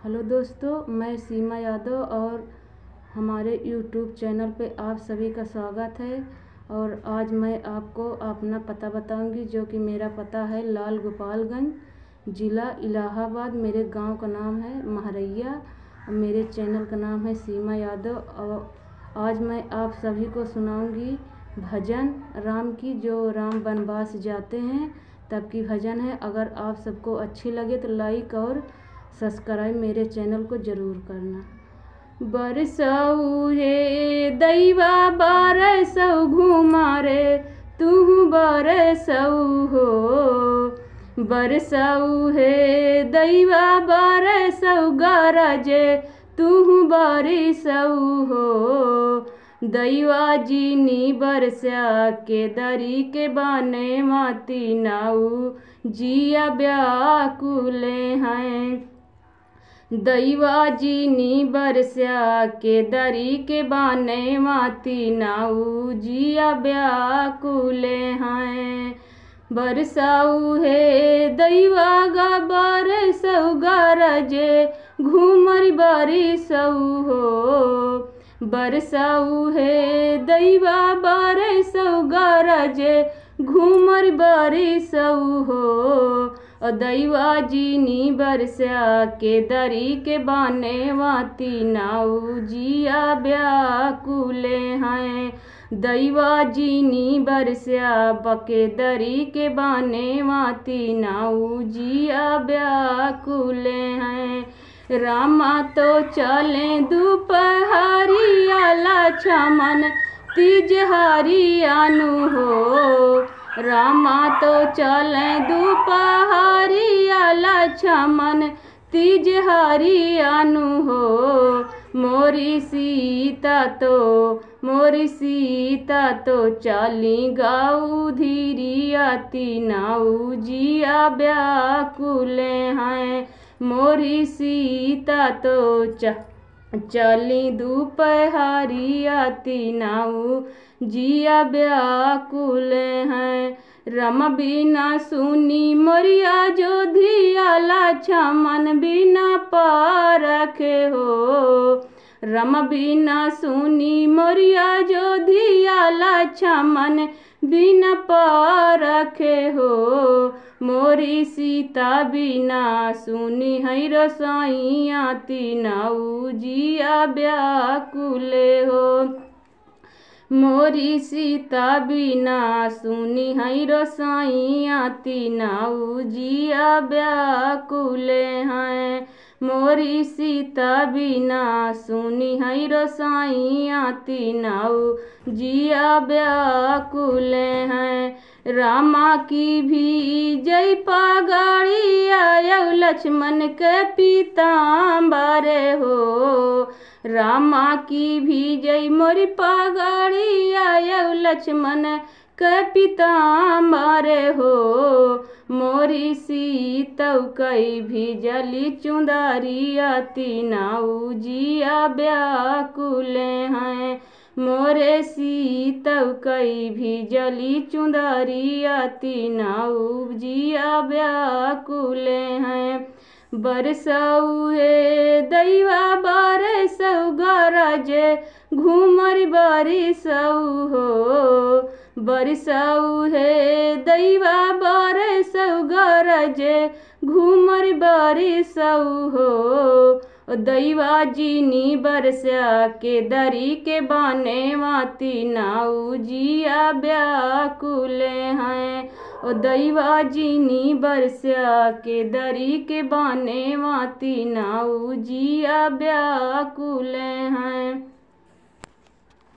Hello दोस्तों, मैं सीमा यादव और हमारे यूट्यूब चैनल पे आप सभी का स्वागत है। और आज मैं आपको अपना पता बताऊंगी, जो कि मेरा पता है लाल गोपालगंज, ज़िला इलाहाबाद। मेरे गांव का नाम है महरैया और मेरे चैनल का नाम है सीमा यादव। और आज मैं आप सभी को सुनाऊंगी भजन राम की, जो राम वनवास जाते हैं तब की भजन है। अगर आप सबको अच्छी लगे तो लाइक और सब्सक्राइब मेरे चैनल को ज़रूर करना। बरसऊ हे दैवा बरसऊ घुमारे तू बरसऊ हो। बरसऊ हे दैवा बरसऊ गरजे तू बरसऊ हो। दैवा जीनी बरसा के दरी के बाने माती नाऊ जिया व्याकुले हैं। दैवा जीनी बरसा के दरी के बाने माती नाऊ जिया व्याकुले हैं। बरसाऊ हे दैवा गा बरसऊ गरजे घूमर बरसऊ हो। बरसाऊ हे दैवा बरसऊ गरजे घूमर बरसऊ हो। दैवा जीनी बरसा के दरी के बाने वाती नाऊ जिया व्याकुले हैं। दैवा जीनी बरसा बके दरी के बाने वाती नाऊ जिया व्याकुले हैं। रामा तो चले दोपहरी आला छमन तिजहारी आनु हो। रामा तो चले दोपहरी आला छमन तिजहारी आनु हो। मोरी सीता तो चाली गाऊ धीरी आती नाऊ जिया व्याकुले हैं। मोरी सीता तो चली दोपहरी आती नाऊ जिया व्याकुले हैं। रम बिना सुनी मोरिया जो धियाला छमन बिना पारखे हो। रम बिना सुनी मोरिया जो धियाला छमन बिना पारखे हो। मोरी सीता बिना सुनी है रसाई आती नाऊ जिया व्याकुले हो। मोरी सीता बिना सुनी है रसाई आती नाऊ जिया व्याकुले हैं। मोरी सीता बिना सुनी है रसाई आती नाऊ जिया व्याकुले हैं। रामा की भी जय पगाड़ी आयौ लक्ष्मण के पीताम्बरे हो। रामा की भी जय मोरी पगाड़ी आयौ लक्ष्मण के पीताम्बरे हो। मोरी सीतौ कई भी जली चुंदारी आती नाऊ जिया व्याकुले हैं। मोरे सीतौ कई भी जली चुंदारी आती नाऊ जिया व्याकुले हैं। बरसऊ हे दैवा बरसऊ गरजे घूमर बरसऊ हो। बरसऊ हे दैवा बरसऊ गरजे घूमर बरसऊ हो। दैवा जीनी बरसा के दरी के बाने वाती नाऊ जिया व्याकुले हैं। दैवा जीनी बरसा के दरी के बाने वाती नाऊ जिया व्याकुले हैं।